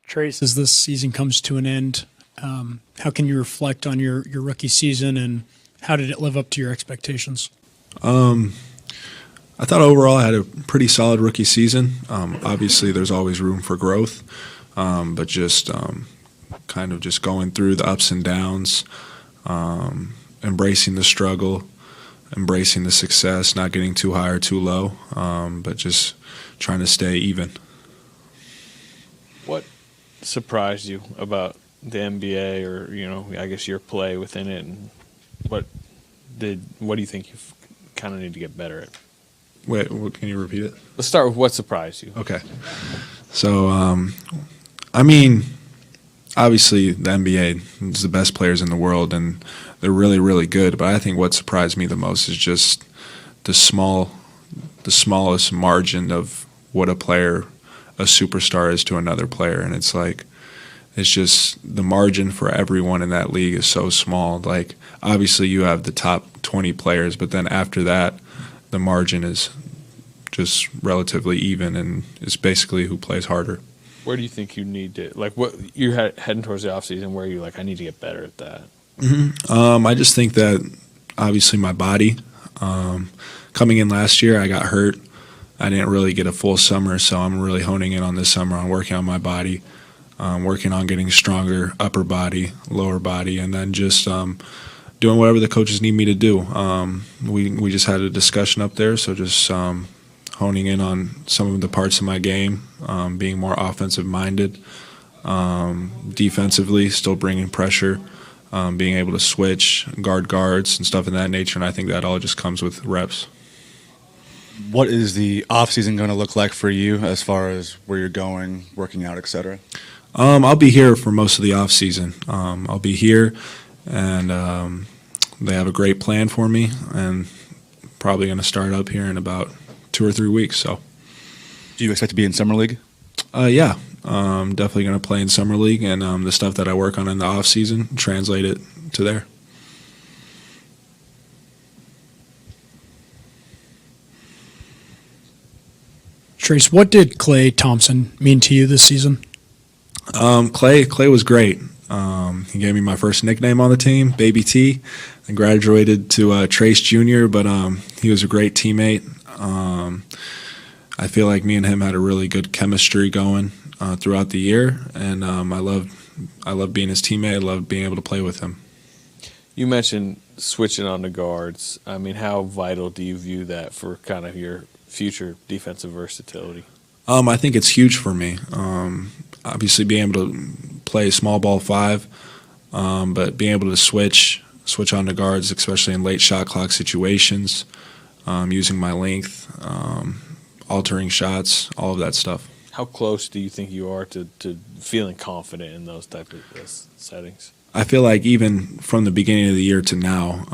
Trace, as this season comes to an end, how can you reflect on your rookie season and how did it live up to your expectations? I thought overall I had a pretty solid rookie season. Obviously, there's always room for growth, but just kind of just going through the ups and downs, embracing the struggle, embracing the success, not getting too high or too low, but just trying to stay even. What surprised you about the NBA, or I guess your play within it, and what do you think you kind of need to get better at? Wait, can you repeat it? Let's start with what surprised you. Okay. So, I mean, obviously the NBA is the best players in the world, and they're really, really good. But I think what surprised me the most is just the smallest margin of what a superstar is to another player. And it's just the margin for everyone in that league is so small. Like, obviously you have the top 20 players, but then after that, the margin is just relatively even, and it's basically who plays harder. Where do you think you need to, what you're heading towards the offseason, where you're I need to get better at that? Mm-hmm. I just think that obviously my body, coming in last year, I got hurt. I didn't really get a full summer, so I'm really honing in on this summer on working on my body, working on getting stronger upper body, lower body, and then just doing whatever the coaches need me to do. We just had a discussion up there, so just honing in on some of the parts of my game, being more offensive-minded, defensively, still bringing pressure, being able to switch, guards, and stuff of that nature, and I think that all just comes with reps. What is the offseason going to look like for you as far as where you're going, working out, et cetera? I'll be here for most of the offseason. I'll be here, and they have a great plan for me, and probably going to start up here in about 2 or 3 weeks. So, do you expect to be in summer league? Yeah, definitely going to play in summer league, and the stuff that I work on in the off season, translate it to there. Trace, what did Klay Thompson mean to you this season? Klay was great. He gave me my first nickname on the team, Baby T. I graduated to TRAYCE Jr., but he was a great teammate. I feel like me and him had a really good chemistry going throughout the year, and I loved being his teammate. I loved being able to play with him. You mentioned switching on the guards. I mean, how vital do you view that for kind of your future defensive versatility? I think it's huge for me. Obviously, being able to play small ball 5, but being able to switch on the guards, especially in late shot clock situations, using my length, altering shots, all of that stuff. How close do you think you are to feeling confident in those type of settings? I feel like even from the beginning of the year to now,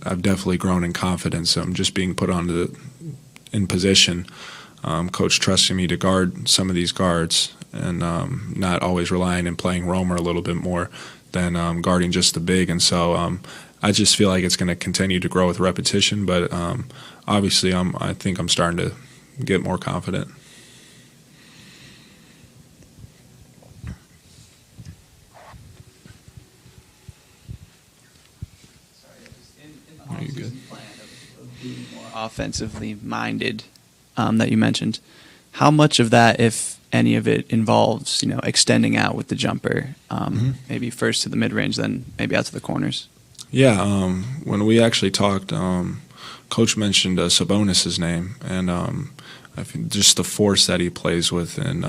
I've definitely grown in confidence. I'm just being put in position. Coach trusting me to guard some of these guards, and not always relying and playing roamer a little bit more than guarding just the big. And so I just feel like it's going to continue to grow with repetition. But obviously, I think I'm starting to get more confident. Are you good? Plan of being more offensively minded that you mentioned. How much of that, if any of it, involves extending out with the jumper, maybe first to the mid range, then maybe out to the corners? Yeah, when we actually talked, Coach mentioned Sabonis' name, and I think just the force that he plays with, and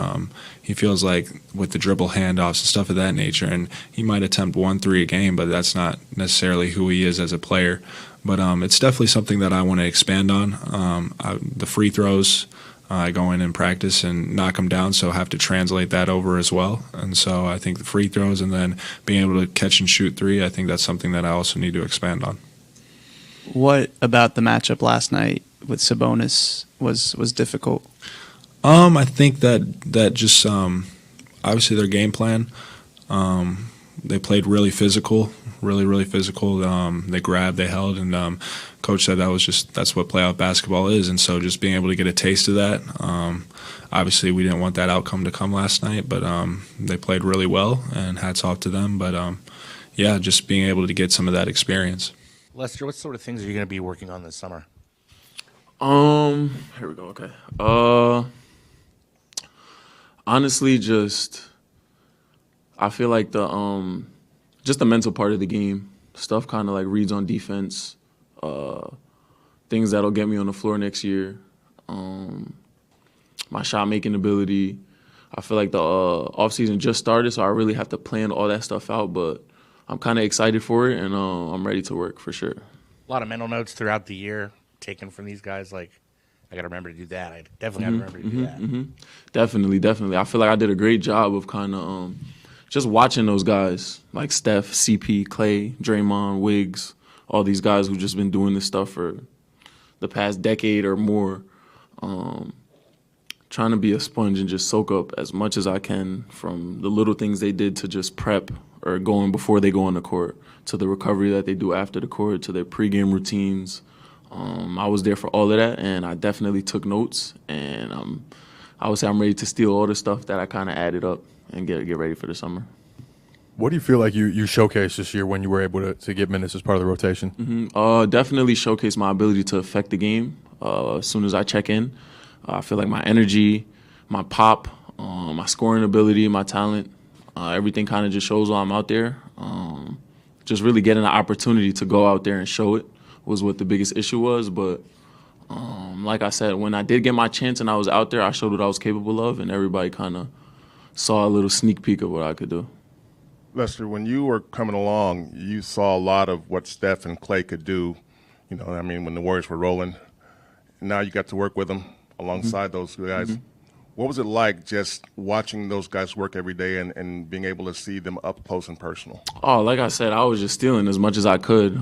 he feels like with the dribble handoffs and stuff of that nature, and he might attempt 1-3 a game, but that's not necessarily who he is as a player. But it's definitely something that I want to expand on. The free throws, I go in and practice and knock them down, so I have to translate that over as well. And so I think the free throws and then being able to catch and shoot 3, I think that's something that I also need to expand on. What about the matchup last night with Sabonis was difficult? I think that just obviously their game plan they played really physical, really physical. They grabbed, they held, and coach said that's what playoff basketball is. And so just being able to get a taste of that. Obviously, we didn't want that outcome to come last night, but they played really well, and hats off to them. But yeah, just being able to get some of that experience. Lester, what sort of things are you going to be working on this summer? Here we go. Okay. Honestly, I feel like just the mental part of the game, stuff kind of like reads on defense, things that'll get me on the floor next year, my shot making ability. I feel like the offseason just started, so I really have to plan all that stuff out, but I'm kind of excited for it, and I'm ready to work for sure. A lot of mental notes throughout the year taken from these guys, like, I got to remember to do that. I definitely got to remember to do that. Definitely. I feel like I did a great job of kind of just watching those guys like Steph, CP, Clay, Draymond, Wiggs, all these guys who've just been doing this stuff for the past decade or more. Trying to be a sponge and just soak up as much as I can from the little things they did to just prep or going before they go on the court, to the recovery that they do after the court, to their pregame routines. I was there for all of that, and I definitely took notes. And I would say I'm ready to steal all the stuff that I kind of added up and get ready for the summer. What do you feel like you showcased this year when you were able to get minutes as part of the rotation? Definitely showcased my ability to affect the game as soon as I check in. I feel like my energy, my pop, my scoring ability, my talent, everything kind of just shows while I'm out there. Just really getting the opportunity to go out there and show it was what the biggest issue was. But like I said, when I did get my chance and I was out there, I showed what I was capable of, and everybody kind of saw a little sneak peek of what I could do. Lester, when you were coming along, you saw a lot of what Steph and Clay could do. You know, I mean, when the Warriors were rolling. Now you got to work with them alongside those guys. What was it like just watching those guys work every day and being able to see them up close and personal? Oh, like I said, I was just stealing as much as I could.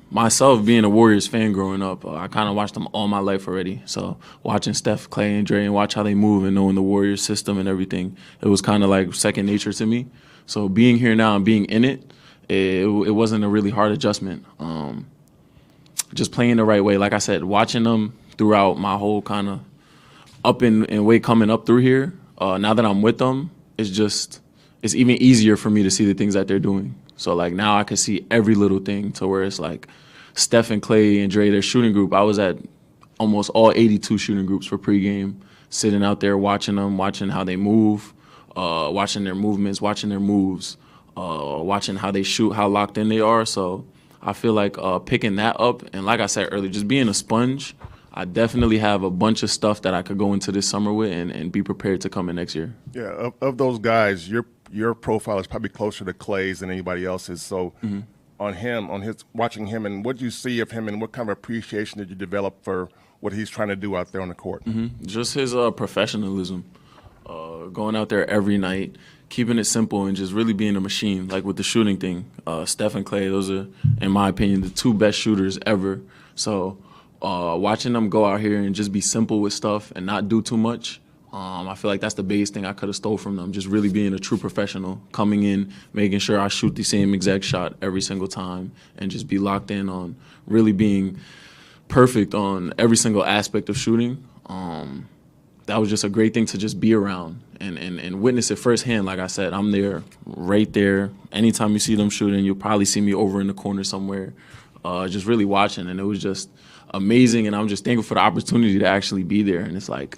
Myself, being a Warriors fan growing up, I kind of watched them all my life already. So watching Steph, Clay, and Dre and watch how they move and knowing the Warriors system and everything, it was kind of like second nature to me. So being here now and being in it, it wasn't a really hard adjustment. Just playing the right way. Like I said, watching them throughout my whole kind of up and way coming up through here, now that I'm with them, it's even easier for me to see the things that they're doing. So like now I can see every little thing, to where it's like Steph and Clay and Dre, their shooting group. I was at almost all 82 shooting groups for pregame, sitting out there watching them, watching how they move, watching their movements, watching their moves, watching how they shoot, how locked in they are. So I feel like picking that up, and like I said earlier, just being a sponge, I definitely have a bunch of stuff that I could go into this summer with and be prepared to come in next year. Yeah, of those guys, your profile is probably closer to Clay's than anybody else's. So watching him, and what do you see of him, and what kind of appreciation did you develop for what he's trying to do out there on the court? Just his professionalism, going out there every night, keeping it simple, and just really being a machine. Like with the shooting thing, Steph and Clay, those are, in my opinion, the two best shooters ever. So watching them go out here and just be simple with stuff and not do too much, I feel like that's the biggest thing I could have stole from them. Just really being a true professional, coming in, making sure I shoot the same exact shot every single time, and just be locked in on really being perfect on every single aspect of shooting. That was just a great thing to just be around and witness it firsthand. Like I said, I'm there, right there. Anytime you see them shooting, you'll probably see me over in the corner somewhere, just really watching. And it was just amazing, and I'm just thankful for the opportunity to actually be there. And it's like,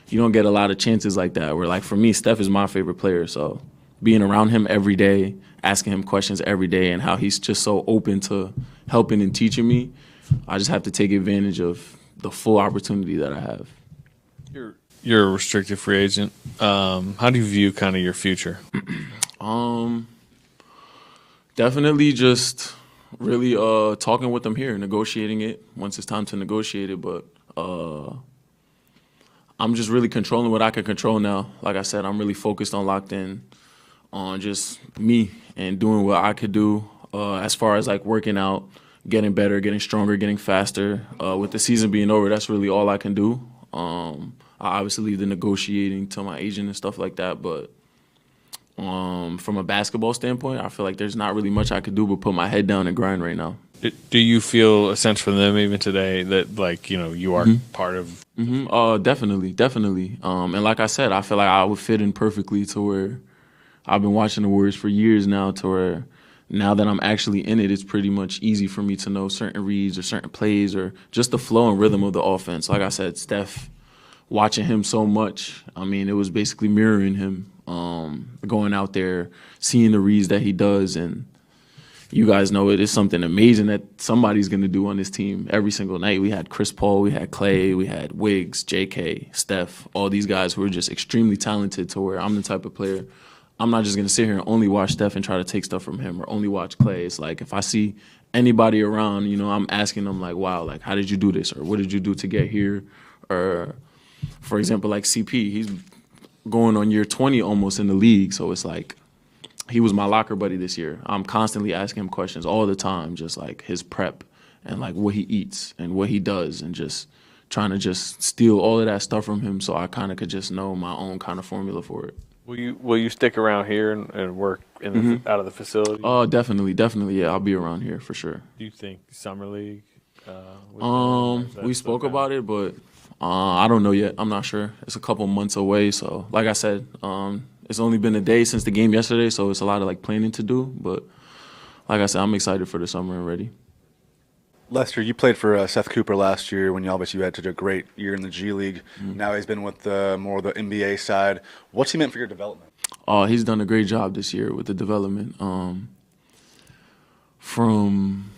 you don't get a lot of chances like that, where like for me, Steph is my favorite player. So being around him every day, asking him questions every day, and how he's just so open to helping and teaching me, I just have to take advantage of the full opportunity that I have. You're a restricted free agent. How do you view kind of your future? Definitely just really talking with them here, negotiating it once it's time to negotiate it. But I'm just really controlling what I can control now. Like I said, I'm really focused on, locked in on just me and doing what I could do as far as like working out, getting better, getting stronger, getting faster. With the season being over, that's really all I can do. I obviously leave the negotiating to my agent and stuff like that, but from a basketball standpoint, I feel like there's not really much I could do but put my head down and grind right now. Do you feel a sense from them even today that, like, you know, you are part of? Definitely. And like I said, I feel like I would fit in perfectly to where I've been watching the Warriors for years now, to where now that I'm actually in it, it's pretty much easy for me to know certain reads or certain plays or just the flow and rhythm of the offense. Like I said, Steph, watching him so much, I mean, it was basically mirroring him, going out there, seeing the reads that he does. And you guys know it is something amazing that somebody's going to do on this team every single night. We had Chris Paul, we had Clay, we had Wiggs, JK, Steph, all these guys who are just extremely talented, to where I'm the type of player, I'm not just going to sit here and only watch Steph and try to take stuff from him or only watch Clay. It's like if I see anybody around, you know, I'm asking them like, wow, like, how did you do this? Or what did you do to get here? Or, for example, like CP, he's going on year 20 almost in the league. So it's like he was my locker buddy this year. I'm constantly asking him questions all the time, just like his prep and like what he eats and what he does, and just trying to just steal all of that stuff from him so I kind of could just know my own kind of formula for it. Will you stick around here and work in out of the facility? Oh, definitely. Yeah, I'll be around here for sure. Do you think summer league? We spoke about it, but I don't know yet. I'm not sure. It's a couple months away, so like I said, it's only been a day since the game yesterday, so it's a lot of like planning to do. But like I said, I'm excited for the summer and ready. Lester, you played for Seth Cooper last year when you had such a great year in the G League. Now he's been with more of the NBA side. What's he meant for your development? He's done a great job this year with the development. From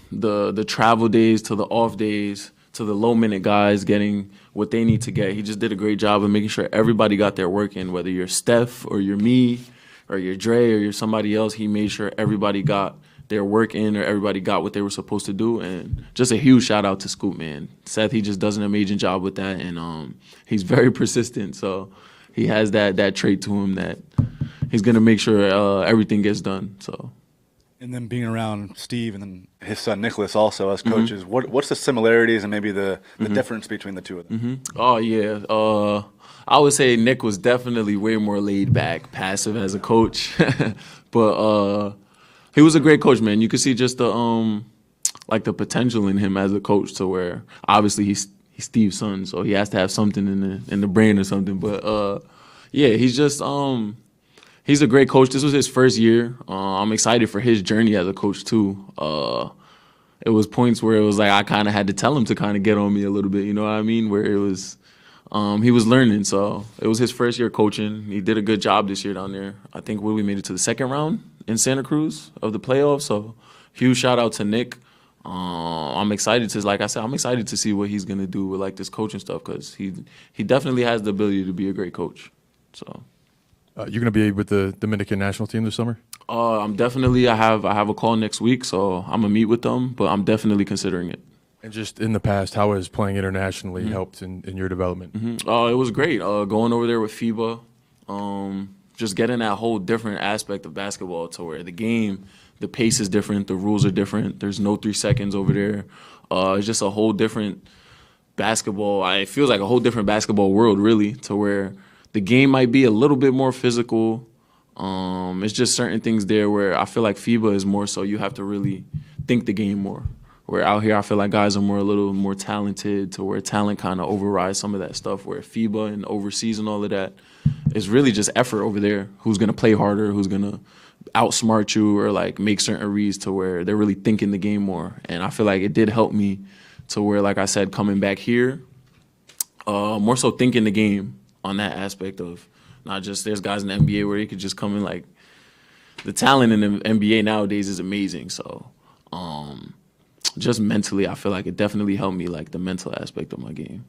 the travel days to the off days to the low-minute guys getting what they need to get. He just did a great job of making sure everybody got their work in, whether you're Steph or you're me or you're Dre or you're somebody else. He made sure everybody got their work in or everybody got what they were supposed to do. And just a huge shout-out to Scoop, man. Seth, he just does an amazing job with that, and he's very persistent. So he has that trait to him that he's going to make sure everything gets done. So. And then being around Steve and then his son Nicholas also as coaches, what's the similarities and maybe the difference between the two of them? Oh, yeah. I would say Nick was definitely way more laid back, passive as a coach. But he was a great coach, man. You could see just the potential in him as a coach, to where obviously he's Steve's son, so he has to have something in the brain or something. But yeah, he's just he's a great coach. This was his first year. I'm excited for his journey as a coach too. It was points where it was like I kind of had to tell him to kind of get on me a little bit. You know what I mean? Where it was he was learning. So it was his first year coaching. He did a good job this year down there. I think we made it to the second round in Santa Cruz of the playoffs. So huge shout out to Nick. I'm excited to see what he's gonna do with like this coaching stuff, because he definitely has the ability to be a great coach. So. You're going to be with the Dominican national team this summer? I have a call next week, so I'm gonna meet with them. But I'm definitely considering it. And just in the past, how has playing internationally helped in your development? It was great. Going over there with FIBA, just getting that whole different aspect of basketball, to where the game, the pace is different, the rules are different. There's no 3 seconds over there. It's just a whole different basketball. It feels like a whole different basketball world, really, to where the game might be a little bit more physical. It's just certain things there where I feel like FIBA is more so you have to really think the game more. Where out here I feel like guys are a little more talented, to where talent kind of overrides some of that stuff. Where FIBA and overseas and all of that is really just effort over there. Who's gonna play harder? Who's gonna outsmart you or like make certain reads, to where they're really thinking the game more. And I feel like it did help me, to where, like I said, coming back here, more so thinking the game on that aspect of not just there's guys in the NBA where you could just come in, like the talent in the NBA nowadays is amazing. So just mentally, I feel like it definitely helped me, like the mental aspect of my game.